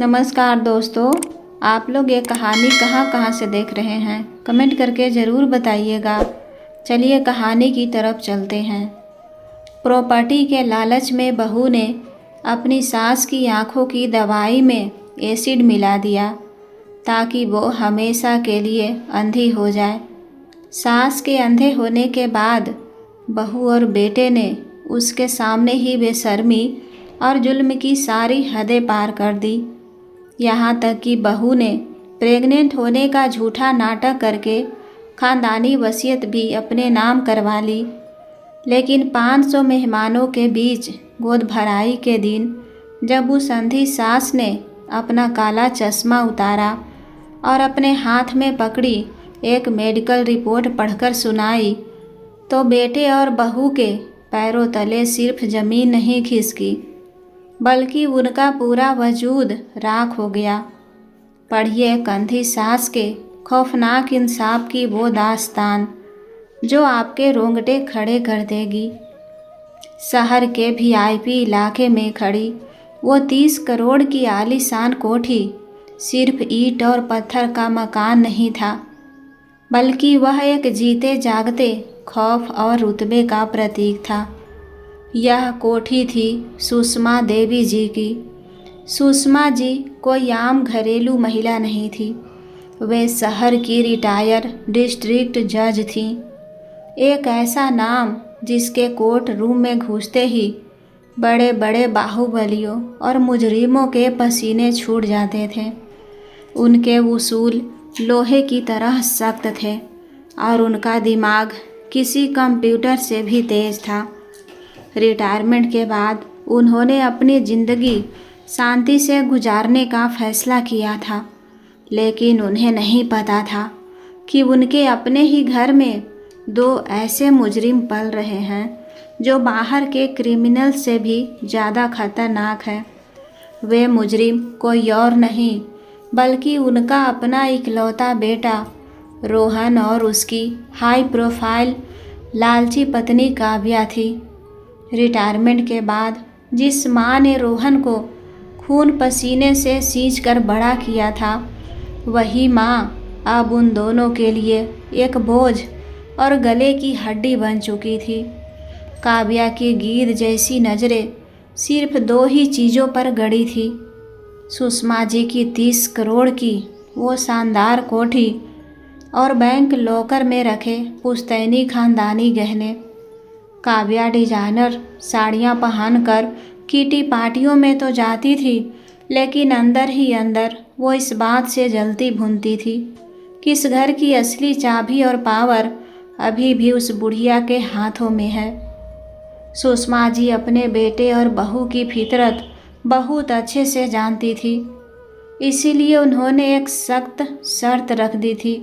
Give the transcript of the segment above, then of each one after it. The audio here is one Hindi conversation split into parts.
नमस्कार दोस्तों, आप लोग ये कहानी कहाँ से देख रहे हैं? कमेंट करके ज़रूर बताइएगा। चलिए कहानी की तरफ चलते हैं। प्रॉपर्टी के लालच में बहू ने अपनी सास की आंखों की दवाई में एसिड मिला दिया ताकि वो हमेशा के लिए अंधी हो जाए। सास के अंधे होने के बाद बहू और बेटे ने उसके सामने ही बेशर्मी और जुल्म की सारी हदें पार कर दी। यहाँ तक कि बहू ने प्रेग्नेंट होने का झूठा नाटक करके खानदानी वसीयत भी अपने नाम करवा ली। लेकिन 500 मेहमानों के बीच गोद भराई के दिन जब उस अंधी सास ने अपना काला चश्मा उतारा और अपने हाथ में पकड़ी एक मेडिकल रिपोर्ट पढ़कर सुनाई, तो बेटे और बहू के पैरों तले सिर्फ ज़मीन नहीं खिसकी बल्कि उनका पूरा वजूद राख हो गया। पढ़िए कंधी सास के खौफनाक इंसाफ की वो दास्तान जो आपके रोंगटे खड़े कर देगी। शहर के वीआईपी इलाके में खड़ी वो 30 करोड़ की आलीशान कोठी सिर्फ ईंट और पत्थर का मकान नहीं था, बल्कि वह एक जीते जागते खौफ और रुतबे का प्रतीक था। यह कोठी थी सुषमा देवी जी की। सुषमा जी कोई आम घरेलू महिला नहीं थी, वे शहर की रिटायर डिस्ट्रिक्ट जज थीं। एक ऐसा नाम जिसके कोर्ट रूम में घुसते ही बड़े बड़े बाहुबलियों और मुजरिमों के पसीने छूट जाते थे। उनके उसूल लोहे की तरह सख्त थे और उनका दिमाग किसी कंप्यूटर से भी तेज था। रिटायरमेंट के बाद उन्होंने अपनी ज़िंदगी शांति से गुजारने का फैसला किया था, लेकिन उन्हें नहीं पता था कि उनके अपने ही घर में 2 ऐसे मुजरिम पल रहे हैं जो बाहर के क्रिमिनल से भी ज़्यादा खतरनाक है। वे मुजरिम कोई और नहीं बल्कि उनका अपना इकलौता बेटा रोहन और उसकी हाई प्रोफाइल लालची पत्नी काव्या थी। रिटायरमेंट के बाद जिस माँ ने रोहन को खून पसीने से सींच कर बड़ा किया था, वही माँ अब उन दोनों के लिए एक बोझ और गले की हड्डी बन चुकी थी। काव्या की गीद जैसी नज़रें सिर्फ 2 ही चीज़ों पर गड़ी थी, सुषमा जी की 30 करोड़ की वो शानदार कोठी और बैंक लॉकर में रखे पुश्तैनी खानदानी गहने। काव्या डिजाइनर साड़ियाँ पहनकर किटी पार्टियों में तो जाती थी, लेकिन अंदर ही अंदर वो इस बात से जलती भुनती थी कि इस घर की असली चाबी और पावर अभी भी उस बुढ़िया के हाथों में है। सुषमा जी अपने बेटे और बहू की फितरत बहुत अच्छे से जानती थी, इसीलिए उन्होंने एक सख्त शर्त रख दी थी।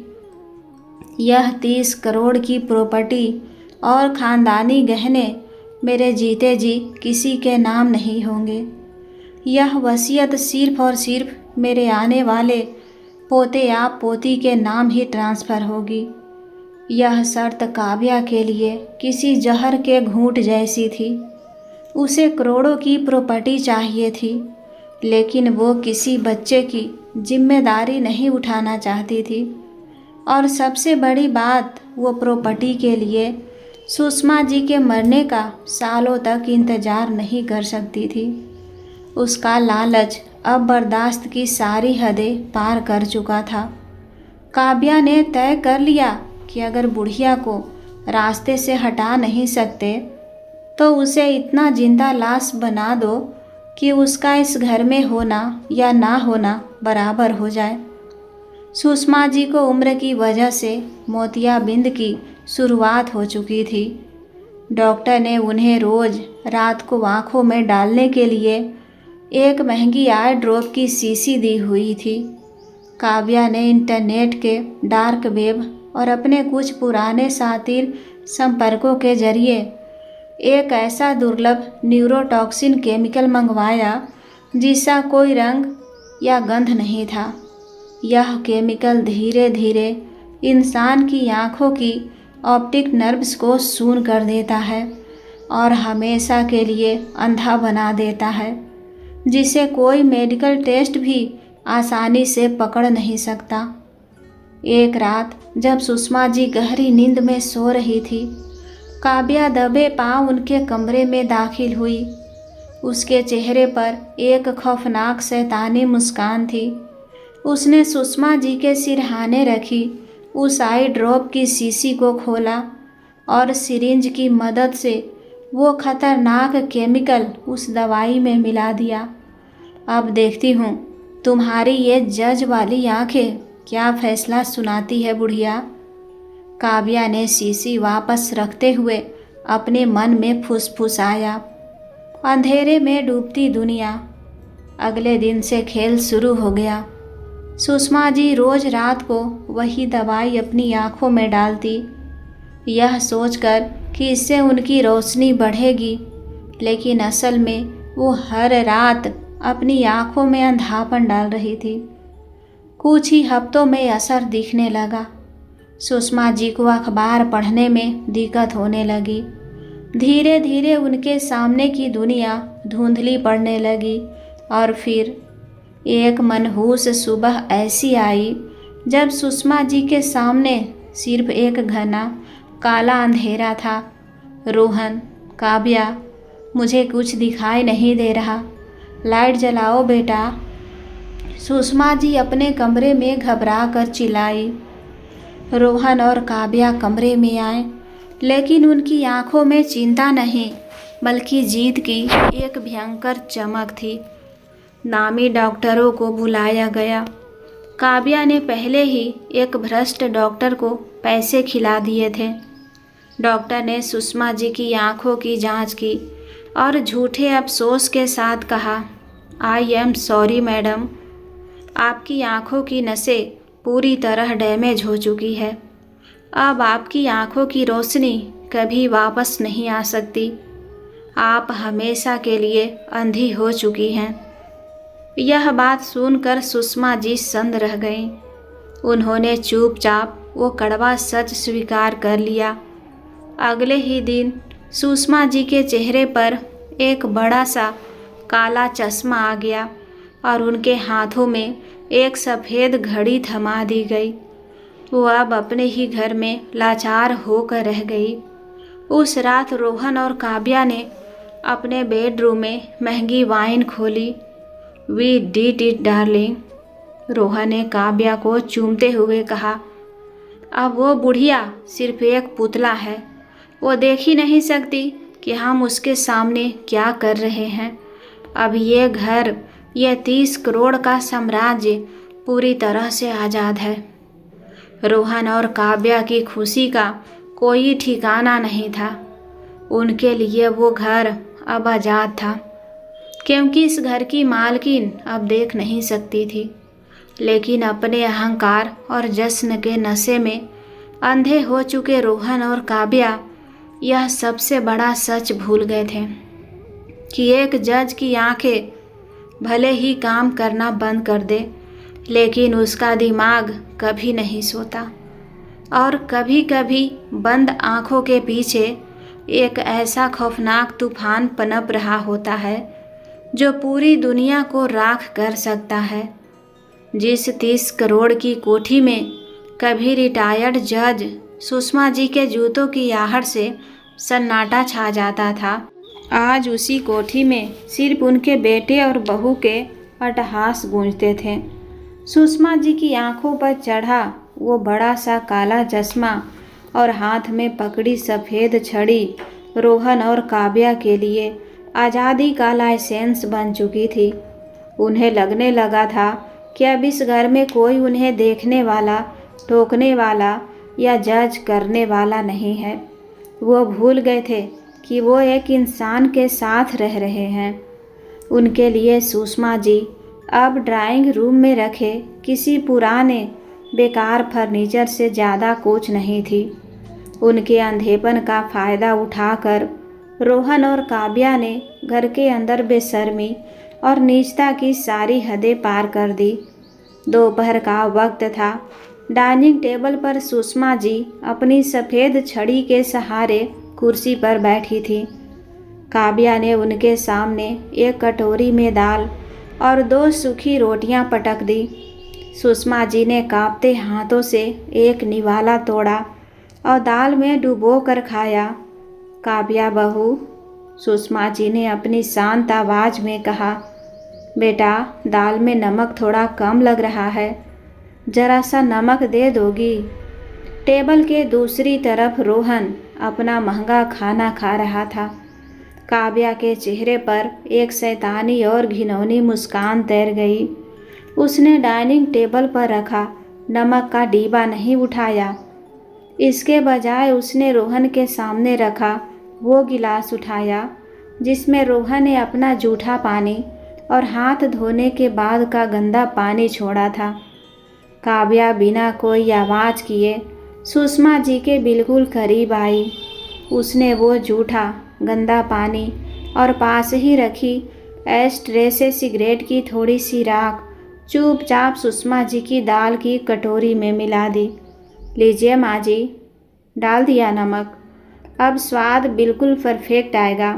यह 30 करोड़ की प्रॉपर्टी और ख़ानदानी गहने मेरे जीते जी किसी के नाम नहीं होंगे। यह वसीयत सिर्फ और सिर्फ मेरे आने वाले पोते या पोती के नाम ही ट्रांसफ़र होगी। यह शर्त काव्या के लिए किसी जहर के घूंट जैसी थी। उसे करोड़ों की प्रॉपर्टी चाहिए थी, लेकिन वो किसी बच्चे की जिम्मेदारी नहीं उठाना चाहती थी। और सबसे बड़ी बात, वो प्रॉपर्टी के लिए सुषमा जी के मरने का सालों तक इंतज़ार नहीं कर सकती थी। उसका लालच अब बर्दाश्त की सारी हदें पार कर चुका था। काव्या ने तय कर लिया कि अगर बुढ़िया को रास्ते से हटा नहीं सकते तो उसे इतना जिंदा लाश बना दो कि उसका इस घर में होना या ना होना बराबर हो जाए। सुषमा जी को उम्र की वजह से मोतियाबिंद की शुरुआत हो चुकी थी। डॉक्टर ने उन्हें रोज़ रात को आँखों में डालने के लिए एक महंगी आई ड्रॉप की शीशी दी हुई थी। काव्या ने इंटरनेट के डार्क वेब और अपने कुछ पुराने साथी संपर्कों के जरिए एक ऐसा दुर्लभ न्यूरोटॉक्सिन केमिकल मंगवाया जिसका कोई रंग या गंध नहीं था। यह केमिकल धीरे धीरे इंसान की आँखों की ऑप्टिक नर्व्स को सून कर देता है और हमेशा के लिए अंधा बना देता है। जिसे कोई मेडिकल टेस्ट भी आसानी से पकड़ नहीं सकता। एक रात जब सुषमा जी गहरी नींद में सो रही थी, काव्या दबे पांव उनके कमरे में दाखिल हुई। उसके चेहरे पर एक खौफनाक शैतानी मुस्कान थी। उसने सुषमा जी के सिरहाने रखी उस आई ड्रॉप की शीशी को खोला और सिरिंज की मदद से वो खतरनाक केमिकल उस दवाई में मिला दिया। अब देखती हूँ तुम्हारी ये जज वाली आंखें क्या फैसला सुनाती है बुढ़िया। काव्या ने शीशी वापस रखते हुए अपने मन में फुसफुसाया। अंधेरे में डूबती दुनिया। अगले दिन से खेल शुरू हो गया। सुषमा जी रोज रात को वही दवाई अपनी आंखों में डालती, यह सोचकर कि इससे उनकी रोशनी बढ़ेगी, लेकिन असल में वो हर रात अपनी आंखों में अंधापन डाल रही थी। कुछ ही हफ्तों में असर दिखने लगा। सुषमा जी को अखबार पढ़ने में दिक्कत होने लगी। धीरे धीरे उनके सामने की दुनिया धुंधली पड़ने लगी और फिर एक मनहूस सुबह ऐसी आई जब सुषमा जी के सामने सिर्फ एक घना काला अंधेरा था। रोहन, काव्या, मुझे कुछ दिखाई नहीं दे रहा, लाइट जलाओ बेटा। सुषमा जी अपने कमरे में घबरा कर चिल्लाई। रोहन और काव्या कमरे में आए, लेकिन उनकी आंखों में चिंता नहीं बल्कि जीत की एक भयंकर चमक थी। नामी डॉक्टरों को बुलाया गया। काव्या ने पहले ही एक भ्रष्ट डॉक्टर को पैसे खिला दिए थे। डॉक्टर ने सुषमा जी की आंखों की जांच की और झूठे अफसोस के साथ कहा, आई एम सॉरी मैडम, आपकी आंखों की नसें पूरी तरह डैमेज हो चुकी है। अब आपकी आंखों की रोशनी कभी वापस नहीं आ सकती। आप हमेशा के लिए अंधी हो चुकी हैं। यह बात सुनकर सुषमा जी सन्न रह गईं। उन्होंने चुपचाप वो कड़वा सच स्वीकार कर लिया। अगले ही दिन सुषमा जी के चेहरे पर एक बड़ा सा काला चश्मा आ गया और उनके हाथों में एक सफ़ेद घड़ी थमा दी गई। वो अब अपने ही घर में लाचार होकर रह गई। उस रात रोहन और काव्या ने अपने बेडरूम में महंगी वाइन खोली। We did it darling, Rohan ने काव्या को चूमते हुए कहा। अब वो बुढ़िया सिर्फ एक पुतला है। वो देख ही नहीं सकती कि हम उसके सामने क्या कर रहे हैं। अब ये घर, ये 30 करोड़ का साम्राज्य पूरी तरह से आज़ाद है। रोहन और काव्या की खुशी का कोई ठिकाना नहीं था। उनके लिए वो घर अब आज़ाद था, क्योंकि इस घर की मालकिन अब देख नहीं सकती थी। लेकिन अपने अहंकार और जश्न के नशे में अंधे हो चुके रोहन और काव्या यह सबसे बड़ा सच भूल गए थे कि एक जज की आंखें भले ही काम करना बंद कर दे, लेकिन उसका दिमाग कभी नहीं सोता। और कभी कभी बंद आंखों के पीछे एक ऐसा खौफनाक तूफान पनप रहा होता है जो पूरी दुनिया को राख कर सकता है। जिस 30 करोड़ की कोठी में कभी रिटायर्ड जज सुषमा जी के जूतों की आहट से सन्नाटा छा जाता था, आज उसी कोठी में सिर्फ उनके बेटे और बहू के अट्टहास गूंजते थे। सुषमा जी की आंखों पर चढ़ा वो बड़ा सा काला चश्मा और हाथ में पकड़ी सफ़ेद छड़ी रोहन और काव्या के लिए आज़ादी का लाइसेंस बन चुकी थी। उन्हें लगने लगा था कि अब इस घर में कोई उन्हें देखने वाला, टोकने वाला या जज करने वाला नहीं है। वो भूल गए थे कि वो एक इंसान के साथ रह रहे हैं। उनके लिए सुषमा जी अब ड्राइंग रूम में रखे किसी पुराने बेकार फर्नीचर से ज़्यादा कुछ नहीं थी। उनके अंधेपन का फ़ायदा उठाकर रोहन और काव्या ने घर के अंदर बेशर्मी और नीचता की सारी हदें पार कर दी। दोपहर का वक्त था। डाइनिंग टेबल पर सुषमा जी अपनी सफ़ेद छड़ी के सहारे कुर्सी पर बैठी थी। काव्या ने उनके सामने एक कटोरी में दाल और 2 सूखी रोटियां पटक दी। सुषमा जी ने कांपते हाथों से एक निवाला तोड़ा और दाल में डुबो कर खाया। काव्या बहू, सुषमा जी ने अपनी शांत आवाज़ में कहा, बेटा दाल में नमक थोड़ा कम लग रहा है, जरा सा नमक दे दोगी? टेबल के दूसरी तरफ रोहन अपना महंगा खाना खा रहा था। काव्या के चेहरे पर एक शैतानी और घिनौनी मुस्कान तैर गई। उसने डाइनिंग टेबल पर रखा नमक का डिब्बा नहीं उठाया। इसके बजाय उसने रोहन के सामने रखा वो गिलास उठाया जिसमें रोहन ने अपना जूठा पानी और हाथ धोने के बाद का गंदा पानी छोड़ा था। काव्या बिना कोई आवाज़ किए सुषमा जी के बिल्कुल करीब आई। उसने वो जूठा गंदा पानी और पास ही रखी एश ट्रे से सिगरेट की थोड़ी सी राख चुपचाप सुषमा जी की दाल की कटोरी में मिला दी। लीजिए माँ जी, डाल दिया नमक, अब स्वाद बिल्कुल परफेक्ट आएगा,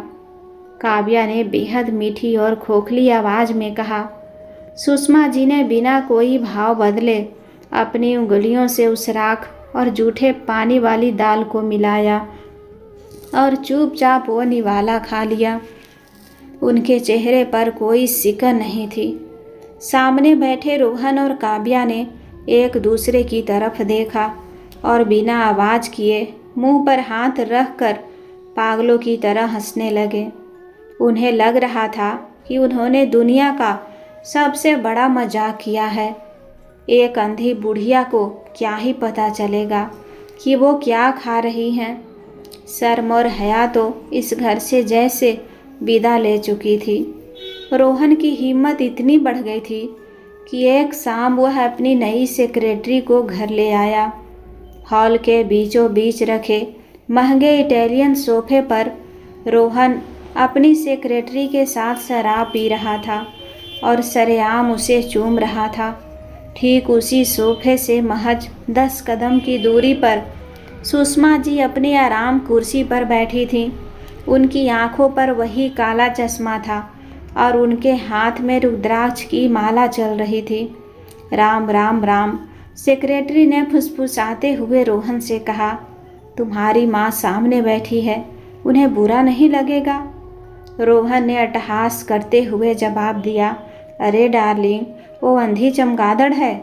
काव्या ने बेहद मीठी और खोखली आवाज़ में कहा। सुषमा जी ने बिना कोई भाव बदले अपनी उंगलियों से उस राख और जूठे पानी वाली दाल को मिलाया और चुपचाप वो निवाला खा लिया। उनके चेहरे पर कोई सिकन नहीं थी। सामने बैठे रोहन और काव्या ने एक दूसरे की तरफ देखा और बिना आवाज़ किए मुंह पर हाथ रखकर पागलों की तरह हंसने लगे। उन्हें लग रहा था कि उन्होंने दुनिया का सबसे बड़ा मजाक किया है। एक अंधी बुढ़िया को क्या ही पता चलेगा कि वो क्या खा रही हैं। शर्म और हया तो इस घर से जैसे विदा ले चुकी थी। रोहन की हिम्मत इतनी बढ़ गई थी कि एक शाम वह अपनी नई सेक्रेटरी को घर ले आया। हॉल के बीचों बीच रखे महंगे इटालियन सोफे पर रोहन अपनी सेक्रेटरी के साथ शराब पी रहा था और सरेआम उसे चूम रहा था। ठीक उसी सोफे से महज 10 कदम की दूरी पर सुषमा जी अपनी आराम कुर्सी पर बैठी थीं। उनकी आंखों पर वही काला चश्मा था और उनके हाथ में रुद्राक्ष की माला चल रही थी। राम राम राम, सेक्रेटरी ने फुसफुसाते हुए रोहन से कहा, तुम्हारी माँ सामने बैठी है, उन्हें बुरा नहीं लगेगा? रोहन ने अट्टहास करते हुए जवाब दिया, अरे डार्लिंग, वो अंधी चमगादड़ है।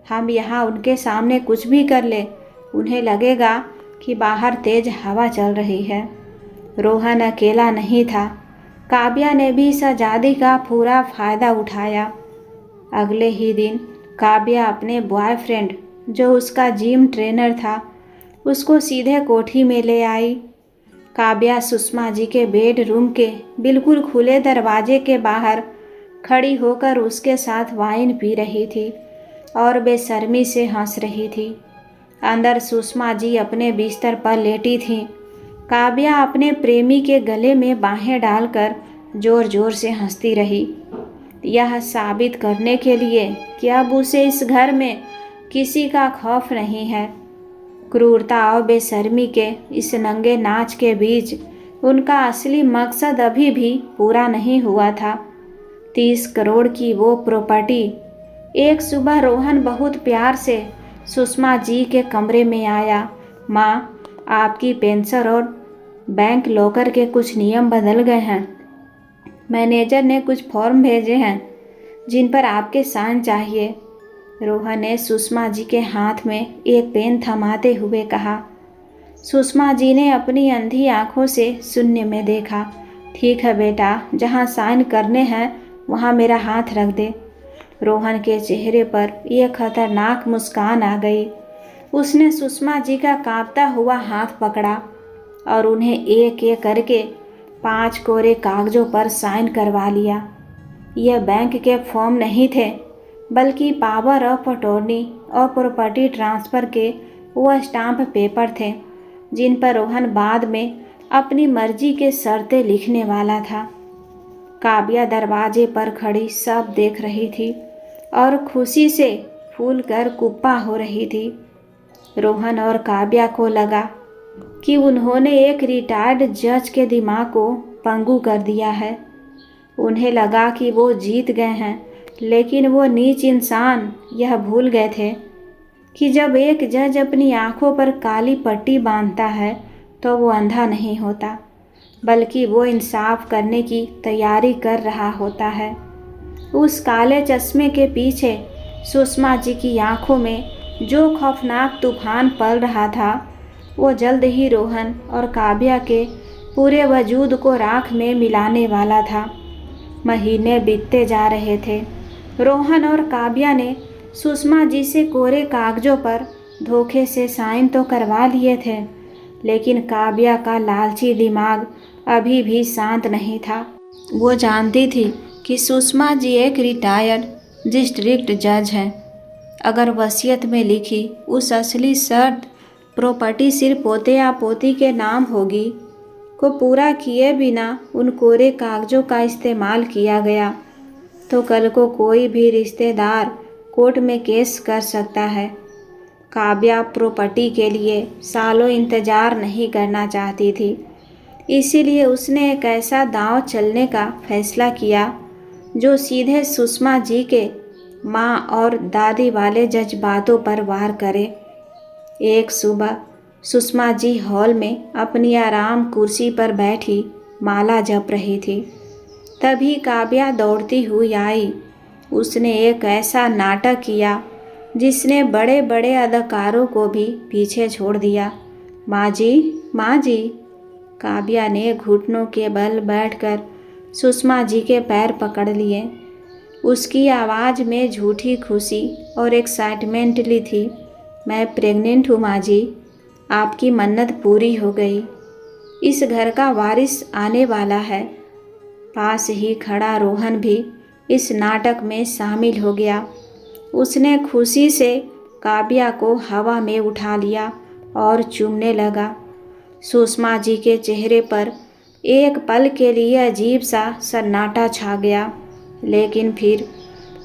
हम यहाँ उनके सामने कुछ भी कर ले, उन्हें लगेगा कि बाहर तेज हवा चल रही है। रोहन अकेला नहीं था, काव्या ने भी इस आज़ादी का पूरा फ़ायदा उठाया। अगले ही दिन काव्या अपने बॉयफ्रेंड, जो उसका जिम ट्रेनर था, उसको सीधे कोठी में ले आई। काव्या सुषमा जी के बेडरूम के बिल्कुल खुले दरवाजे के बाहर खड़ी होकर उसके साथ वाइन पी रही थी और बेशर्मी से हंस रही थी। अंदर सुषमा जी अपने बिस्तर पर लेटी थीं। काव्या अपने प्रेमी के गले में बाहें डालकर जोर जोर से हंसती रही, यह साबित करने के लिए कि अब उसे इस घर में किसी का खौफ नहीं है। क्रूरता और बेशर्मी के इस नंगे नाच के बीच उनका असली मकसद अभी भी पूरा नहीं हुआ था। 30 करोड़ की वो प्रॉपर्टी। एक सुबह रोहन बहुत प्यार से सुषमा जी के कमरे में आया। माँ, आपकी पेंशन और बैंक लॉकर के कुछ नियम बदल गए हैं। मैनेजर ने कुछ फॉर्म भेजे हैं जिन पर आपके साइन चाहिए। रोहन ने सुषमा जी के हाथ में एक पेन थमाते हुए कहा। सुषमा जी ने अपनी अंधी आंखों से शून्य में देखा। ठीक है बेटा, जहाँ साइन करने हैं वहाँ मेरा हाथ रख दे। रोहन के चेहरे पर एक खतरनाक मुस्कान आ गई। उसने सुषमा जी का कांपता हुआ हाथ पकड़ा और उन्हें एक एक करके 5 कोरे कागजों पर साइन करवा लिया। यह बैंक के फॉर्म नहीं थे, बल्कि पावर ऑफ अटॉर्नी और प्रॉपर्टी ट्रांसफ़र के वो स्टाम्प पेपर थे जिन पर रोहन बाद में अपनी मर्जी के शर्तें लिखने वाला था। काव्या दरवाजे पर खड़ी सब देख रही थी और खुशी से फूल कर कुप्पा हो रही थी। रोहन और काव्या को लगा कि उन्होंने एक रिटायर्ड जज के दिमाग को पंगु कर दिया है। उन्हें लगा कि वो जीत गए हैं, लेकिन वो नीच इंसान यह भूल गए थे कि जब एक जज अपनी आंखों पर काली पट्टी बांधता है तो वो अंधा नहीं होता, बल्कि वो इंसाफ करने की तैयारी कर रहा होता है। उस काले चश्मे के पीछे सुषमा जी की आंखों में जो खौफनाक तूफान पल रहा था, वो जल्द ही रोहन और काव्या के पूरे वजूद को राख में मिलाने वाला था। महीने बीतते जा रहे थे। रोहन और काव्या ने सुषमा जी से कोरे कागजों पर धोखे से साइन तो करवा लिए थे, लेकिन काव्या का लालची दिमाग अभी भी शांत नहीं था। वो जानती थी कि सुषमा जी एक रिटायर्ड डिस्ट्रिक्ट जज हैं। अगर वसीयत में लिखी उस असली शर्त प्रॉपर्टी सिर्फ पोते या पोती के नाम होगी को पूरा किए बिना उन कोरे कागजों का इस्तेमाल किया गया तो कल को कोई भी रिश्तेदार कोर्ट में केस कर सकता है। काव्या प्रॉपर्टी के लिए सालों इंतज़ार नहीं करना चाहती थी, इसीलिए उसने एक ऐसा दांव चलने का फैसला किया जो सीधे सुषमा जी के माँ और दादी वाले जज्बातों पर वार करे। एक सुबह सुषमा जी हॉल में अपनी आराम कुर्सी पर बैठी माला जप रही थी। तभी काव्या दौड़ती हुई आई। उसने एक ऐसा नाटक किया जिसने बड़े बड़े अदाकारों को भी पीछे छोड़ दिया। माँ जी, माँ जी। काव्या ने घुटनों के बल बैठकर सुषमा जी के पैर पकड़ लिए। उसकी आवाज़ में झूठी खुशी और एक्साइटमेंटली थी। मैं प्रेग्नेंट हूँ माँ जी, आपकी मन्नत पूरी हो गई। इस घर का वारिस आने वाला है। पास ही खड़ा रोहन भी इस नाटक में शामिल हो गया। उसने खुशी से काव्या को हवा में उठा लिया और चूमने लगा। सुषमा जी के चेहरे पर एक पल के लिए अजीब सा सन्नाटा छा गया, लेकिन फिर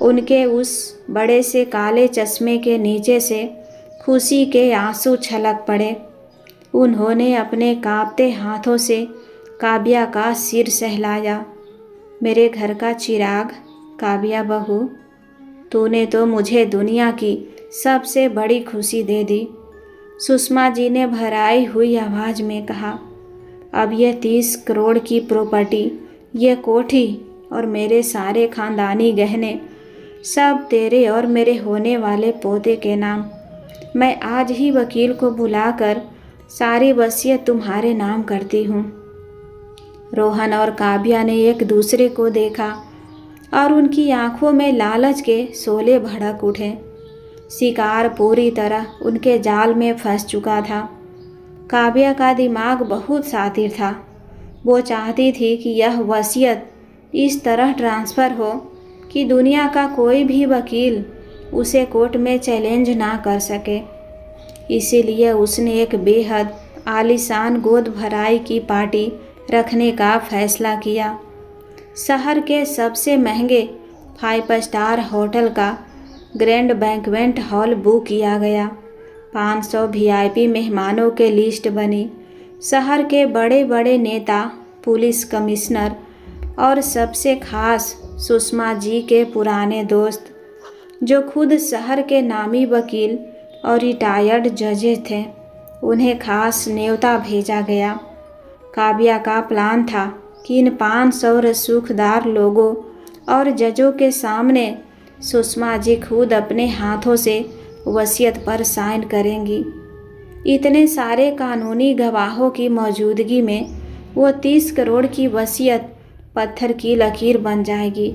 उनके उस बड़े से काले चश्मे के नीचे से खुशी के आंसू छलक पड़े। उन्होंने अपने कांपते हाथों से काव्या का सिर सहलाया। मेरे घर का चिराग, काव्या बहू, तूने तो मुझे दुनिया की सबसे बड़ी खुशी दे दी। सुषमा जी ने भराई हुई आवाज़ में कहा, अब ये 30 करोड़ की प्रॉपर्टी, ये कोठी और मेरे सारे खानदानी गहने सब तेरे और मेरे होने वाले पोते के नाम। मैं आज ही वकील को बुलाकर सारी वसीयत तुम्हारे नाम करती हूँ। रोहन और काव्या ने एक दूसरे को देखा और उनकी आंखों में लालच के शोले भड़क उठे। शिकार पूरी तरह उनके जाल में फंस चुका था। काव्या का दिमाग बहुत शातिर था। वो चाहती थी कि यह वसीयत इस तरह ट्रांसफ़र हो कि दुनिया का कोई भी वकील उसे कोर्ट में चैलेंज ना कर सके। इसीलिए उसने एक बेहद आलीशान गोद भराई की पार्टी रखने का फैसला किया। शहर के सबसे महंगे 5 स्टार होटल का ग्रैंड बैंक्वेट हॉल बुक किया गया। 500 वीआईपी मेहमानों के लिस्ट बनी। शहर के बड़े बड़े नेता, पुलिस कमिश्नर और सबसे खास सुषमा जी के पुराने दोस्त, जो खुद शहर के नामी वकील और रिटायर्ड जजेस थे, उन्हें खास न्योता भेजा गया। काव्या का प्लान था कि इन 500 रसूखदार लोगों और जजों के सामने सुषमा जी खुद अपने हाथों से वसीयत पर साइन करेंगी। इतने सारे कानूनी गवाहों की मौजूदगी में वो 30 करोड़ की वसीयत पत्थर की लकीर बन जाएगी।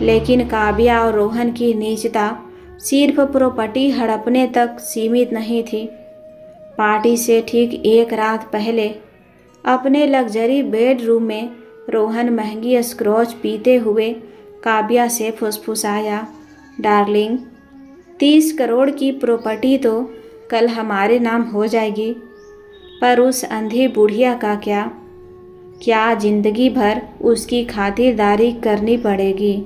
लेकिन काव्या और रोहन की नीचता सिर्फ प्रॉपर्टी हड़पने तक सीमित नहीं थी। पार्टी से ठीक एक रात पहले अपने लग्जरी बेडरूम में रोहन महंगी स्क्रॉच पीते हुए काव्या से फुसफुसाया, डार्लिंग, 30 करोड़ की प्रॉपर्टी तो कल हमारे नाम हो जाएगी, पर उस अंधी बुढ़िया का क्या जिंदगी भर उसकी खातिरदारी करनी पड़ेगी।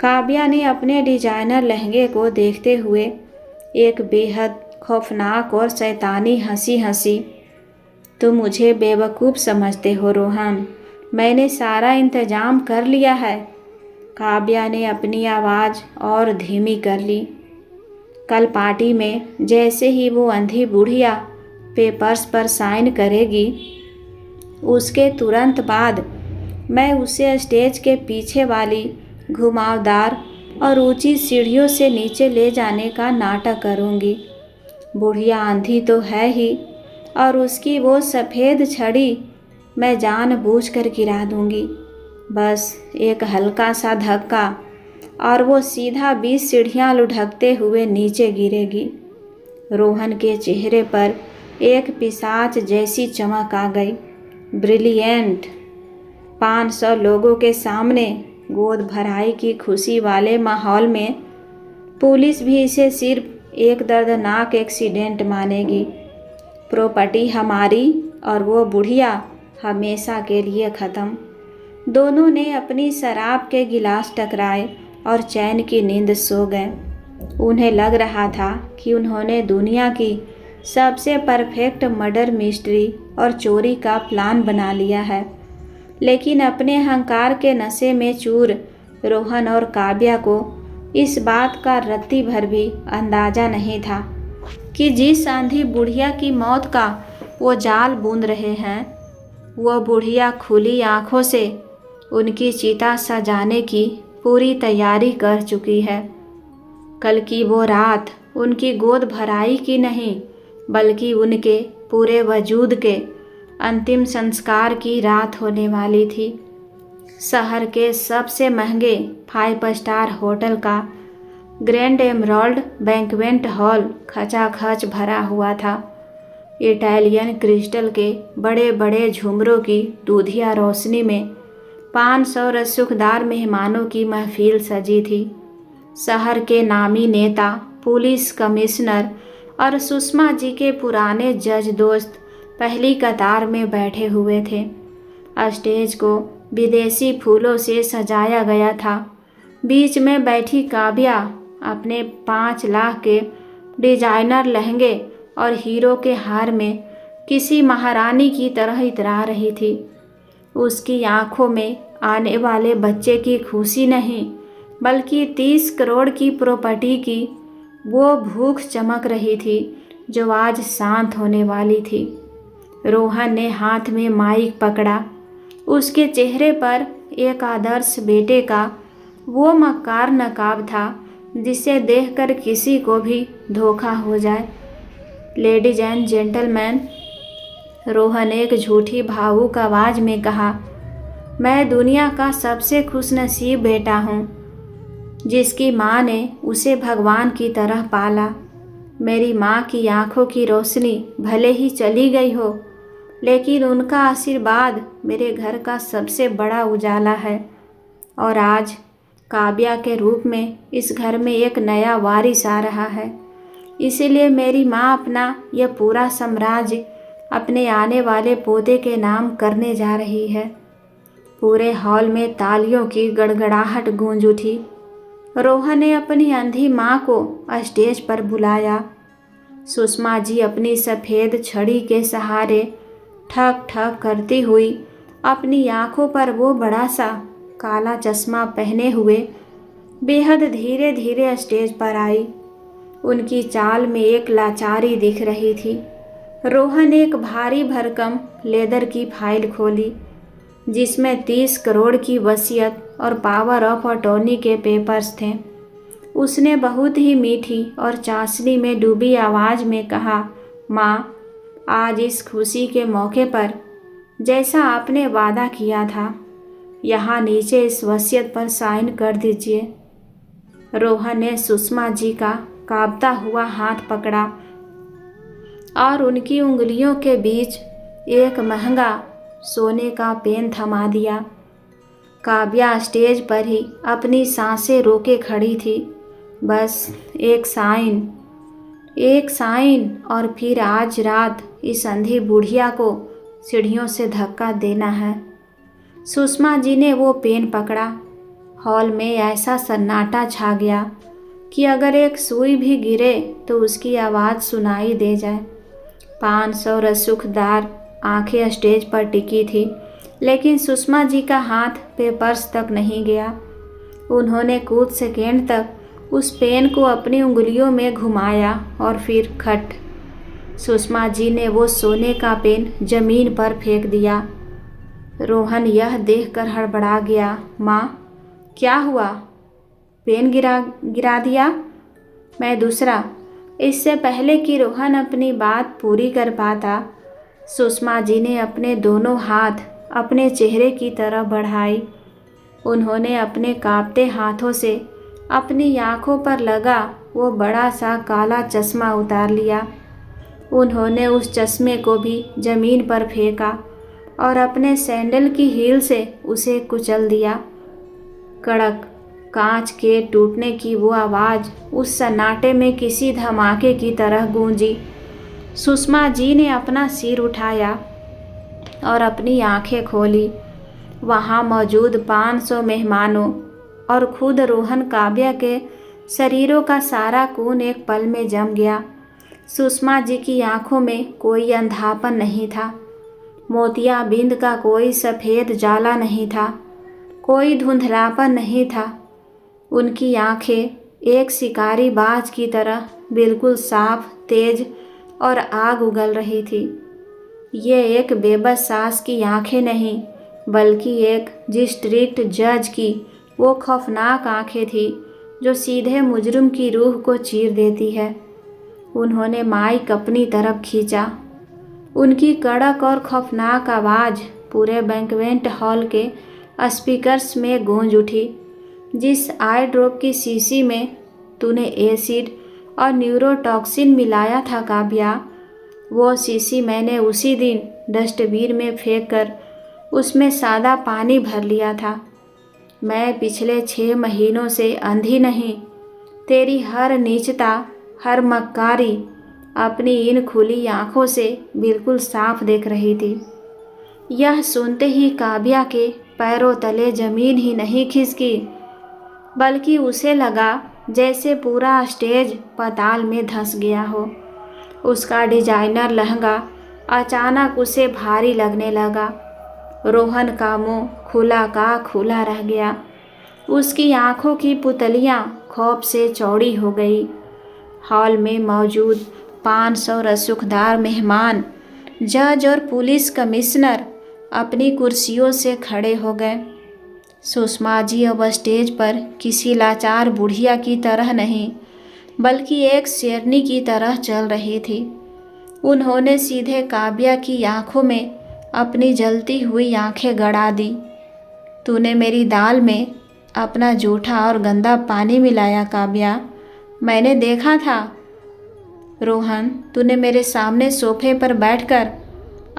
काव्या ने अपने डिजाइनर लहंगे को देखते हुए एक बेहद खौफनाक और शैतानी हंसी हंसी। तुम मुझे बेवकूफ़ समझते हो रोहन, मैंने सारा इंतजाम कर लिया है। काव्या ने अपनी आवाज़ और धीमी कर ली। कल पार्टी में जैसे ही वो अंधी बुढ़िया पेपर्स पर साइन करेगी, उसके तुरंत बाद मैं उसे स्टेज के पीछे वाली घुमावदार और ऊंची सीढ़ियों से नीचे ले जाने का नाटक करूंगी। बुढ़िया अंधी तो है ही, और उसकी वो सफ़ेद छड़ी मैं जानबूझकर गिरा दूंगी। बस एक हल्का सा धक्का और वो सीधा 20 सीढ़ियाँ लुढ़कते हुए नीचे गिरेगी। रोहन के चेहरे पर एक पिशाच जैसी चमक आ गई। ब्रिलियंट! 500 लोगों के सामने गोद भराई की खुशी वाले माहौल में पुलिस भी इसे सिर्फ एक दर्दनाक एक्सीडेंट मानेगी। प्रॉपर्टी हमारी और वो बुढ़िया हमेशा के लिए ख़त्म। दोनों ने अपनी शराब के गिलास टकराए और चैन की नींद सो गए। उन्हें लग रहा था कि उन्होंने दुनिया की सबसे परफेक्ट मर्डर मिस्ट्री और चोरी का प्लान बना लिया है। लेकिन अपने अहंकार के नशे में चूर रोहन और काव्या को इस बात का रत्ती भर भी अंदाज़ा नहीं था कि जिस आंधी बुढ़िया की मौत का वो जाल बूंद रहे हैं, वो बुढ़िया खुली आँखों से उनकी चिता सजाने की पूरी तैयारी कर चुकी है। कल की वो रात उनकी गोद भराई की नहीं, बल्कि उनके पूरे वजूद के अंतिम संस्कार की रात होने वाली थी। शहर के सबसे महंगे 5 स्टार होटल का ग्रैंड एमराल्ड बैंक्वेट हॉल खचाखच भरा हुआ था। इटालियन क्रिस्टल के बड़े बड़े झुमरों की दूधिया रोशनी में 500 रसूखदार मेहमानों की महफिल सजी थी। शहर के नामी नेता, पुलिस कमिश्नर और सुषमा जी के पुराने जज दोस्त पहली कतार में बैठे हुए थे। स्टेज को विदेशी फूलों से सजाया गया था। बीच में बैठी काव्या अपने 5 लाख के डिजाइनर लहंगे और हीरो के हार में किसी महारानी की तरह इतरा रही थी। उसकी आंखों में आने वाले बच्चे की खुशी नहीं, बल्कि 30 करोड़ की प्रॉपर्टी की वो भूख चमक रही थी जो आज शांत होने वाली थी। रोहन ने हाथ में माइक पकड़ा। उसके चेहरे पर एक आदर्श बेटे का वो मक्कार नकाब था जिसे देखकर किसी को भी धोखा हो जाए। लेडीज एंड जेंटलमैन, रोहन एक झूठी भावुक आवाज़ में कहा, मैं दुनिया का सबसे खुशनसीब बेटा हूँ जिसकी माँ ने उसे भगवान की तरह पाला। मेरी माँ की आंखों की रोशनी भले ही चली गई हो, लेकिन उनका आशीर्वाद मेरे घर का सबसे बड़ा उजाला है। और आज काव्या के रूप में इस घर में एक नया वारिस आ रहा है। इसीलिए मेरी माँ अपना यह पूरा साम्राज्य अपने आने वाले पोते के नाम करने जा रही है। पूरे हॉल में तालियों की गड़गड़ाहट गूंज उठी। रोहन ने अपनी अंधी माँ को स्टेज पर बुलाया। सुषमा जी अपनी सफ़ेद छड़ी के सहारे ठक ठक करती हुई अपनी आँखों पर वो बड़ा सा काला चश्मा पहने हुए बेहद धीरे धीरे स्टेज पर आई। उनकी चाल में एक लाचारी दिख रही थी। रोहन एक भारी भरकम लेदर की फाइल खोली जिसमें 30 करोड़ की वसीयत और पावर ऑफ अटॉर्नी के पेपर्स थे। उसने बहुत ही मीठी और चाशनी में डूबी आवाज़ में कहा, माँ, आज इस खुशी के मौके पर जैसा आपने वादा किया था, यहाँ नीचे इस वसीयत पर साइन कर दीजिए। रोहन ने सुषमा जी का कांपता हुआ हाथ पकड़ा और उनकी उंगलियों के बीच एक महंगा सोने का पेन थमा दिया। काव्या स्टेज पर ही अपनी सांसें रोके खड़ी थी। बस एक साइन और फिर आज रात इस अंधी बुढ़िया को सीढ़ियों से धक्का देना है। सुषमा जी ने वो पेन पकड़ा। हॉल में ऐसा सन्नाटा छा गया कि अगर एक सुई भी गिरे तो उसकी आवाज़ सुनाई दे जाए। 500 रसूखदार आंखें स्टेज पर टिकी थी। लेकिन सुषमा जी का हाथ पेपर्स तक नहीं गया। उन्होंने कुछ सेकेंड तक उस पेन को अपनी उंगलियों में घुमाया और फिर खट। सुषमा जी ने वो सोने का पेन जमीन पर फेंक दिया। रोहन यह देखकर हड़बड़ा गया। माँ, क्या हुआ? पेन गिरा दिया? मैं दूसरा। इससे पहले कि रोहन अपनी बात पूरी कर पाता, सुषमा जी ने अपने दोनों हाथ अपने चेहरे की तरफ बढ़ाई। उन्होंने अपने कांपते हाथों से अपनी आँखों पर लगा वो बड़ा सा काला चश्मा उतार लिया। उन्होंने उस चश्मे को भी ज़मीन पर फेंका और अपने सैंडल की हील से उसे कुचल दिया। कड़क कांच के टूटने की वो आवाज़ उस सन्नाटे में किसी धमाके की तरह गूंजी। सुषमा जी ने अपना सिर उठाया और अपनी आंखें खोली। वहाँ मौजूद 500 मेहमानों और खुद रोहन काव्या के शरीरों का सारा खून एक पल में जम गया। सुषमा जी की आंखों में कोई अंधापन नहीं था, मोतियाबिंद का कोई सफ़ेद जाला नहीं था, कोई धुंधलापन नहीं था। उनकी आंखें एक शिकारी बाज की तरह बिल्कुल साफ, तेज और आग उगल रही थी। ये एक बेबस सास की आंखें नहीं, बल्कि एक डिस्ट्रिक्ट जज की वो खौफनाक आंखें थी जो सीधे मुजरिम की रूह को चीर देती है। उन्होंने माइक अपनी तरफ खींचा। उनकी कड़क और खौफनाक आवाज़ पूरे बैंक्वेट हॉल के स्पीकर्स में गूंज उठी। जिस आई ड्रॉप की शीशी में तूने एसिड और न्यूरोटॉक्सिन मिलाया था काव्या, वो शीशी मैंने उसी दिन डस्टबिन में फेंक कर उसमें सादा पानी भर लिया था। मैं पिछले 6 महीनों से अंधी नहीं, तेरी हर नीचता, हर मक्कारी अपनी इन खुली आँखों से बिल्कुल साफ देख रही थी। यह सुनते ही काव्या के पैरों तले ज़मीन ही नहीं खिसकी, बल्कि उसे लगा जैसे पूरा स्टेज पाताल में धंस गया हो। उसका डिजाइनर लहंगा अचानक उसे भारी लगने लगा। रोहन का मुंह खुला का खुला रह गया। उसकी आंखों की पुतलियां खौफ से चौड़ी हो गई। हॉल में मौजूद 500 रसूखदार मेहमान, जज और पुलिस कमिश्नर अपनी कुर्सियों से खड़े हो गए। सुषमा जी अब स्टेज पर किसी लाचार बुढ़िया की तरह नहीं, बल्कि एक शेरनी की तरह चल रही थी। उन्होंने सीधे काव्या की आंखों में अपनी जलती हुई आंखें गड़ा दी। तूने मेरी दाल में अपना जूठा और गंदा पानी मिलाया काव्या, मैंने देखा था। रोहन, तूने मेरे सामने सोफे पर बैठकर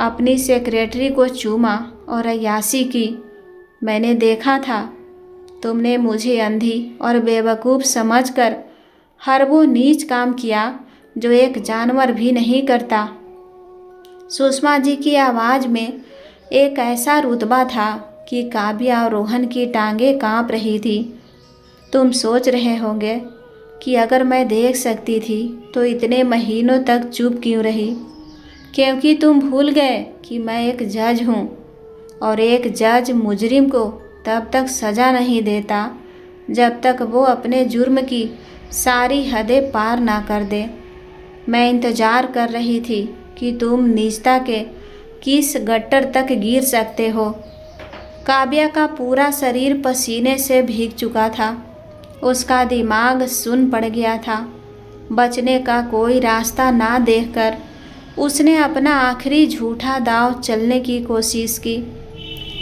अपनी सेक्रेटरी को चूमा और अय्याशी की, मैंने देखा था। तुमने मुझे अंधी और बेवकूफ़ समझकर हर वो नीच काम किया जो एक जानवर भी नहीं करता। सुषमा जी की आवाज़ में एक ऐसा रुतबा था कि काव्या और रोहन की टांगें कांप रही थी। तुम सोच रहे होंगे कि अगर मैं देख सकती थी तो इतने महीनों तक चुप क्यों रही, क्योंकि तुम भूल गए कि मैं एक जज हूँ और एक जज मुजरिम को तब तक सज़ा नहीं देता जब तक वो अपने जुर्म की सारी हदें पार ना कर दे। मैं इंतज़ार कर रही थी कि तुम नीचता के किस गट्टर तक गिर सकते हो। काव्या का पूरा शरीर पसीने से भीग चुका था। उसका दिमाग सुन्न पड़ गया था। बचने का कोई रास्ता ना देखकर उसने अपना आखिरी झूठा दांव चलने की कोशिश की।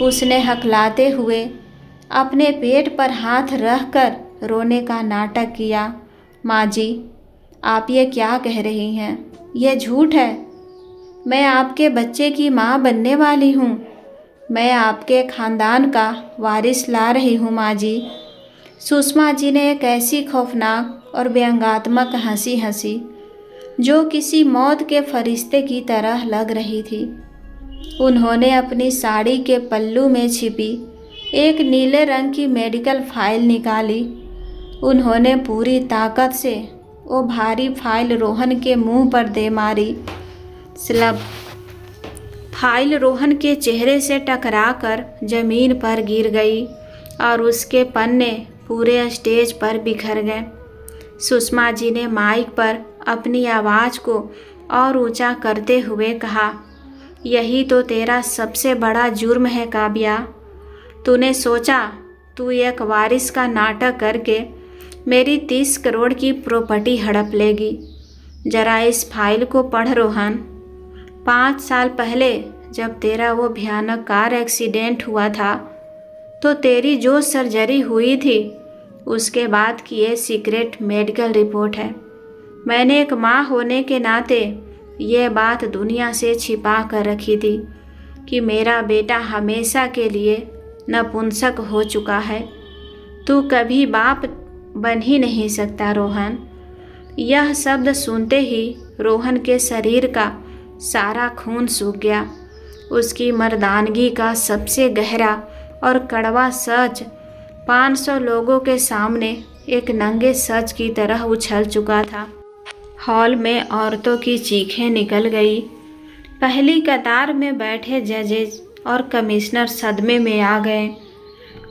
उसने हकलाते हुए अपने पेट पर हाथ रखकर रोने का नाटक किया। माँ जी, आप ये क्या कह रही हैं? यह झूठ है। मैं आपके बच्चे की माँ बनने वाली हूँ। मैं आपके ख़ानदान का वारिस ला रही हूँ माँ जी। सुषमा जी ने एक ऐसी खौफनाक और व्यंग्यात्मक हंसी हंसी जो किसी मौत के फरिश्ते की तरह लग रही थी। उन्होंने अपनी साड़ी के पल्लू में छिपी एक नीले रंग की मेडिकल फाइल निकाली। उन्होंने पूरी ताकत से वो भारी फाइल रोहन के मुंह पर दे मारी। स्लब। फाइल रोहन के चेहरे से टकराकर जमीन पर गिर गई और उसके पन्ने पूरे स्टेज पर बिखर गए। सुषमा जी ने माइक पर अपनी आवाज़ को और ऊंचा करते हुए कहा, यही तो तेरा सबसे बड़ा जुर्म है काव्या। तूने सोचा तू एक वारिस का नाटक करके मेरी 30 करोड़ की प्रॉपर्टी हड़प लेगी। जरा इस फाइल को पढ़ रोहन। 5 साल पहले जब तेरा वो भयानक कार एक्सीडेंट हुआ था तो तेरी जो सर्जरी हुई थी उसके बाद की ये सीक्रेट मेडिकल रिपोर्ट है। मैंने एक माँ होने के नाते ये बात दुनिया से छिपा कर रखी थी कि मेरा बेटा हमेशा के लिए नपुंसक हो चुका है। तू कभी बाप बन ही नहीं सकता रोहन। यह शब्द सुनते ही रोहन के शरीर का सारा खून सूख गया। उसकी मर्दानगी का सबसे गहरा और कड़वा सच 500 लोगों के सामने एक नंगे सच की तरह उछल चुका था। हॉल में औरतों की चीखें निकल गई। पहली कतार में बैठे जजेज और कमिश्नर सदमे में आ गए।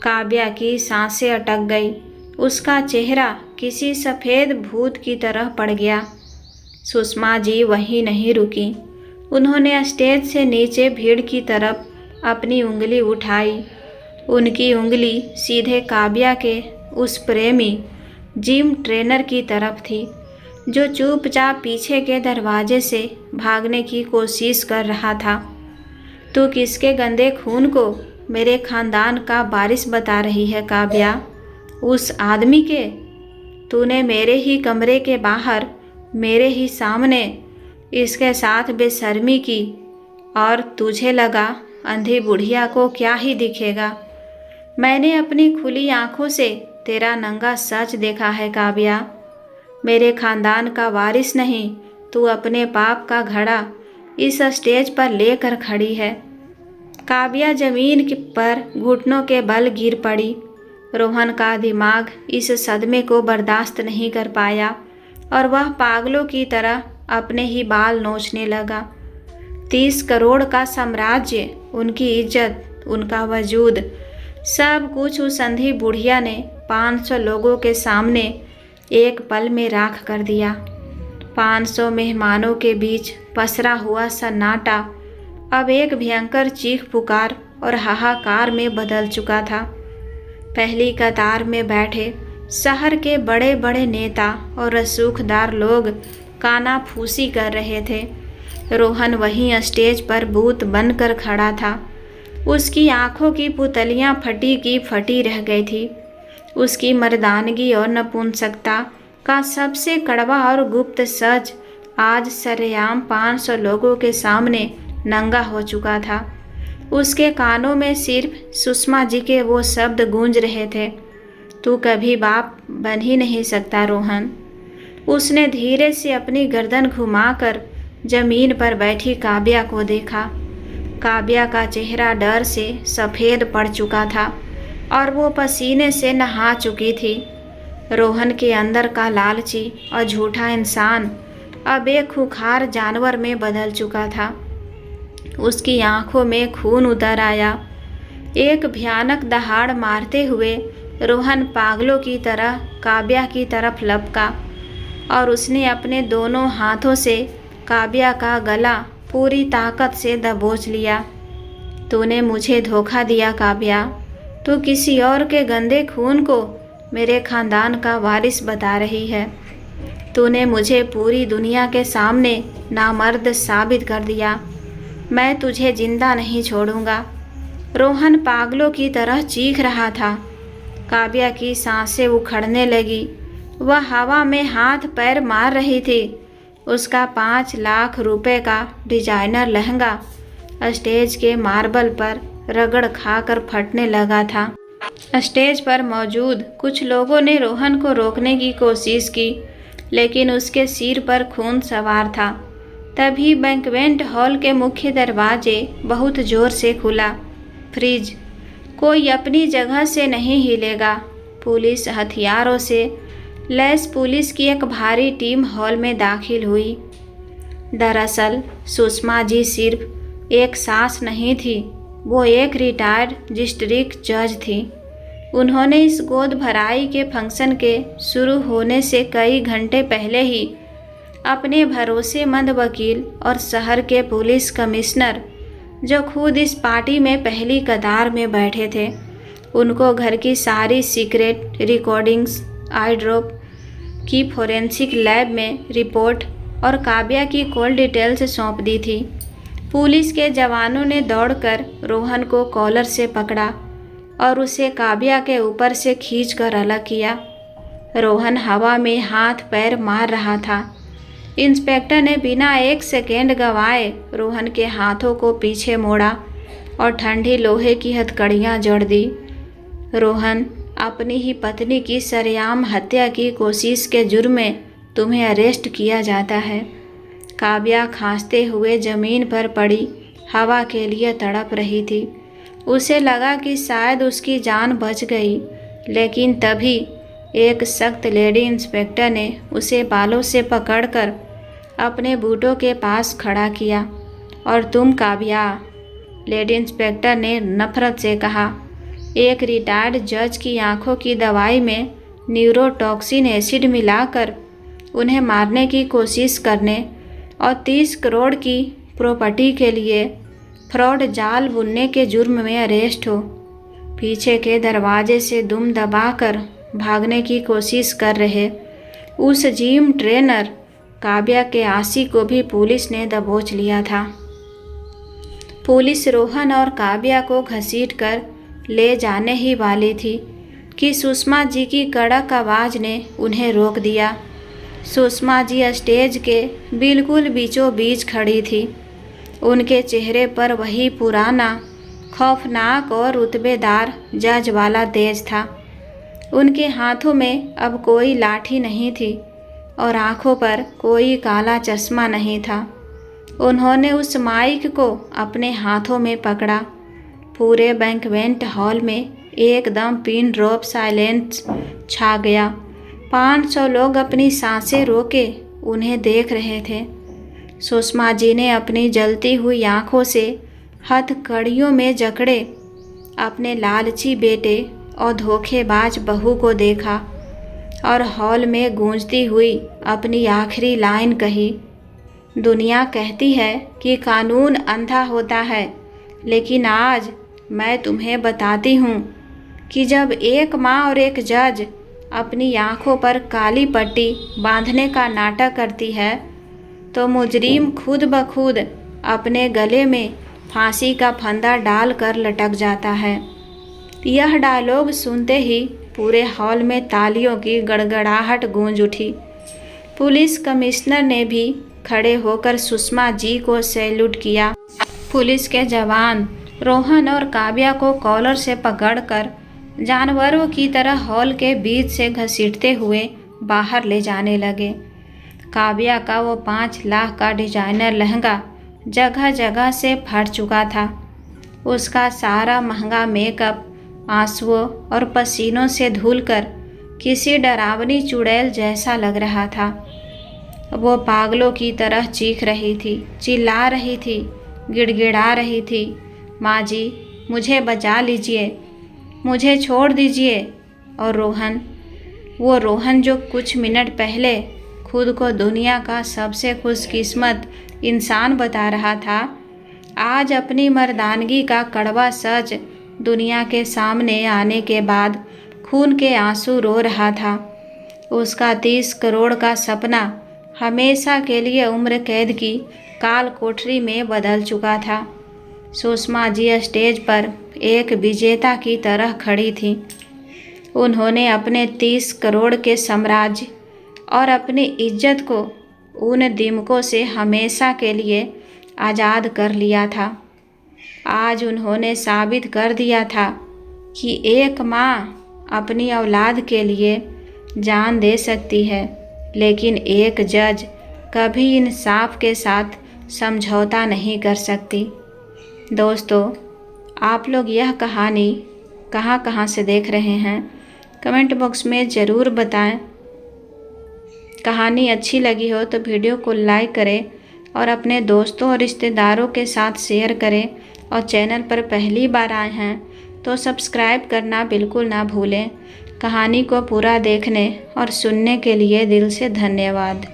काव्या की सांसें अटक गई। उसका चेहरा किसी सफ़ेद भूत की तरह पड़ गया। सुषमा जी वहीं नहीं रुकी। उन्होंने स्टेज से नीचे भीड़ की तरफ अपनी उंगली उठाई। उनकी उंगली सीधे काव्या के उस प्रेमी जिम ट्रेनर की तरफ थी जो चुपचाप पीछे के दरवाजे से भागने की कोशिश कर रहा था। तू किसके गंदे खून को मेरे खानदान का वारिस बता रही है काव्या? उस आदमी के? तूने मेरे ही कमरे के बाहर मेरे ही सामने इसके साथ बेशर्मी की और तुझे लगा अंधी बुढ़िया को क्या ही दिखेगा। मैंने अपनी खुली आंखों से तेरा नंगा सच देखा है काव्या। मेरे खानदान का वारिस नहीं, तू अपने पाप का घड़ा इस स्टेज पर लेकर खड़ी है। काव्या जमीन पर घुटनों के बल गिर पड़ी। रोहन का दिमाग इस सदमे को बर्दाश्त नहीं कर पाया और वह पागलों की तरह अपने ही बाल नोचने लगा। 30 करोड़ का साम्राज्य, उनकी इज्जत, उनका वजूद, सब कुछ उस अंधी बुढ़िया ने 500 लोगों के सामने एक पल में राख कर दिया। 500 मेहमानों के बीच पसरा हुआ सन्नाटा अब एक भयंकर चीख पुकार और हाहाकार में बदल चुका था। पहली कतार में बैठे शहर के बड़े बड़े नेता और रसूखदार लोग कानाफूसी कर रहे थे। रोहन वहीं स्टेज पर भूत बनकर खड़ा था। उसकी आंखों की पुतलियां फटी की फटी रह गई थी। उसकी मर्दानगी और नपुंसकता का सबसे कड़वा और गुप्त सच आज सरेआम 500 लोगों के सामने नंगा हो चुका था। उसके कानों में सिर्फ सुषमा जी के वो शब्द गूंज रहे थे, तू कभी बाप बन ही नहीं सकता रोहन। उसने धीरे से अपनी गर्दन घुमाकर जमीन पर बैठी काव्या को देखा। काव्या का चेहरा डर से सफ़ेद पड़ चुका था और वो पसीने से नहा चुकी थी। रोहन के अंदर का लालची और झूठा इंसान अब एक खूंखार जानवर में बदल चुका था। उसकी आंखों में खून उतर आया। एक भयानक दहाड़ मारते हुए रोहन पागलों की तरह काव्या की तरफ लपका और उसने अपने दोनों हाथों से काव्या का गला पूरी ताकत से दबोच लिया। तूने मुझे धोखा दिया काव्या। तू किसी और के गंदे खून को मेरे खानदान का वारिस बता रही है। तूने मुझे पूरी दुनिया के सामने नामर्द साबित कर दिया। मैं तुझे जिंदा नहीं छोड़ूंगा। रोहन पागलों की तरह चीख रहा था। काव्या की सांसें उखड़ने लगी। वह हवा में हाथ पैर मार रही थी। उसका 5 लाख रुपए का डिजाइनर लहंगा स्टेज के मार्बल पर रगड़ खाकर फटने लगा था। स्टेज पर मौजूद कुछ लोगों ने रोहन को रोकने की कोशिश की, लेकिन उसके सिर पर खून सवार था। तभी बैंक्वेट हॉल के मुख्य दरवाजे बहुत जोर से खुला। फ्रीज, कोई अपनी जगह से नहीं हिलेगा। पुलिस हथियारों से लैस पुलिस की एक भारी टीम हॉल में दाखिल हुई। दरअसल सुषमा जी सिर्फ एक सास नहीं थी, वो एक रिटायर्ड डिस्ट्रिक्ट जज थी। उन्होंने इस गोद भराई के फंक्शन के शुरू होने से कई घंटे पहले ही अपने भरोसेमंद वकील और शहर के पुलिस कमिश्नर, जो खुद इस पार्टी में पहली कतार में बैठे थे, उनको घर की सारी सीक्रेट रिकॉर्डिंग्स, आई ड्रॉप की फोरेंसिक लैब में रिपोर्ट और काव्या की कॉल डिटेल्स सौंप दी थी। पुलिस के जवानों ने दौड़कर रोहन को कॉलर से पकड़ा और उसे काव्या के ऊपर से खींचकर अलग किया। रोहन हवा में हाथ पैर मार रहा था। इंस्पेक्टर ने बिना एक सेकेंड गंवाए रोहन के हाथों को पीछे मोड़ा और ठंडी लोहे की हथकड़ियां जोड़ दी। रोहन, अपनी ही पत्नी की सरेआम हत्या की कोशिश के जुर्म में तुम्हें अरेस्ट किया जाता है। काव्या खांसते हुए जमीन पर पड़ी हवा के लिए तड़प रही थी। उसे लगा कि शायद उसकी जान बच गई, लेकिन तभी एक सख्त लेडी इंस्पेक्टर ने उसे बालों से पकड़कर अपने बूटों के पास खड़ा किया। और तुम काव्या, लेडी इंस्पेक्टर ने नफरत से कहा, एक रिटायर्ड जज की आंखों की दवाई में न्यूरोटॉक्सिन एसिड मिलाकर उन्हें मारने की कोशिश करने और 30 करोड़ की प्रॉपर्टी के लिए फ्रॉड जाल बुनने के जुर्म में अरेस्ट हो। पीछे के दरवाजे से दुम दबाकर भागने की कोशिश कर रहे उस जिम ट्रेनर काव्या के आशी को भी पुलिस ने दबोच लिया था। पुलिस रोहन और काव्या को घसीटकर ले जाने ही वाली थी कि सुषमा जी की कड़क आवाज़ ने उन्हें रोक दिया। सुषमा जी स्टेज के बिल्कुल बीचों बीच खड़ी थी। उनके चेहरे पर वही पुराना, खौफनाक और रुतबेदार जज वाला तेज था। उनके हाथों में अब कोई लाठी नहीं थी और आंखों पर कोई काला चश्मा नहीं था। उन्होंने उस माइक को अपने हाथों में पकड़ा। पूरे बैंक्वेट हॉल में एकदम पिन ड्रॉप साइलेंस छा गया। 500 लोग अपनी सांसें रोके उन्हें देख रहे थे। सुषमा जी ने अपनी जलती हुई आंखों से हथकड़ियों में जकड़े अपने लालची बेटे और धोखेबाज बहू को देखा और हॉल में गूंजती हुई अपनी आखिरी लाइन कही, दुनिया कहती है कि कानून अंधा होता है, लेकिन आज मैं तुम्हें बताती हूँ कि जब एक माँ और एक जज अपनी आंखों पर काली पट्टी बांधने का नाटक करती है, तो मुजरिम खुद ब खुद अपने गले में फांसी का फंदा डालकर लटक जाता है। यह डायलॉग सुनते ही पूरे हॉल में तालियों की गड़गड़ाहट गूंज उठी। पुलिस कमिश्नर ने भी खड़े होकर सुषमा जी को सैल्यूट किया। पुलिस के जवान रोहन और काव्या को कॉलर से पकड़कर जानवरों की तरह हॉल के बीच से घसीटते हुए बाहर ले जाने लगे। काव्या का वो 5 लाख का डिजाइनर लहंगा जगह जगह से फट चुका था। उसका सारा महंगा मेकअप आंसुओं और पसीनों से धुलकर किसी डरावनी चुड़ैल जैसा लग रहा था। वो पागलों की तरह चीख रही थी, चिल्ला रही थी, गिड़गिड़ा रही थी, माँ जी मुझे बचा लीजिए, मुझे छोड़ दीजिए। और रोहन, वो रोहन जो कुछ मिनट पहले खुद को दुनिया का सबसे खुशकिस्मत इंसान बता रहा था, आज अपनी मर्दानगी का कड़वा सच दुनिया के सामने आने के बाद खून के आंसू रो रहा था। उसका 30 करोड़ का सपना हमेशा के लिए उम्र कैद की काल कोठरी में बदल चुका था। सुषमा जी स्टेज पर एक विजेता की तरह खड़ी थी। उन्होंने अपने 30 करोड़ के साम्राज्य और अपनी इज्जत को उन दिमकों से हमेशा के लिए आज़ाद कर लिया था। आज उन्होंने साबित कर दिया था कि एक माँ अपनी औलाद के लिए जान दे सकती है, लेकिन एक जज कभी इंसाफ के साथ समझौता नहीं कर सकती। दोस्तों, आप लोग यह कहानी कहाँ कहाँ से देख रहे हैं, कमेंट बॉक्स में ज़रूर बताएं। कहानी अच्छी लगी हो तो वीडियो को लाइक करें और अपने दोस्तों और रिश्तेदारों के साथ शेयर करें। और चैनल पर पहली बार आए हैं तो सब्सक्राइब करना बिल्कुल ना भूलें। कहानी को पूरा देखने और सुनने के लिए दिल से धन्यवाद।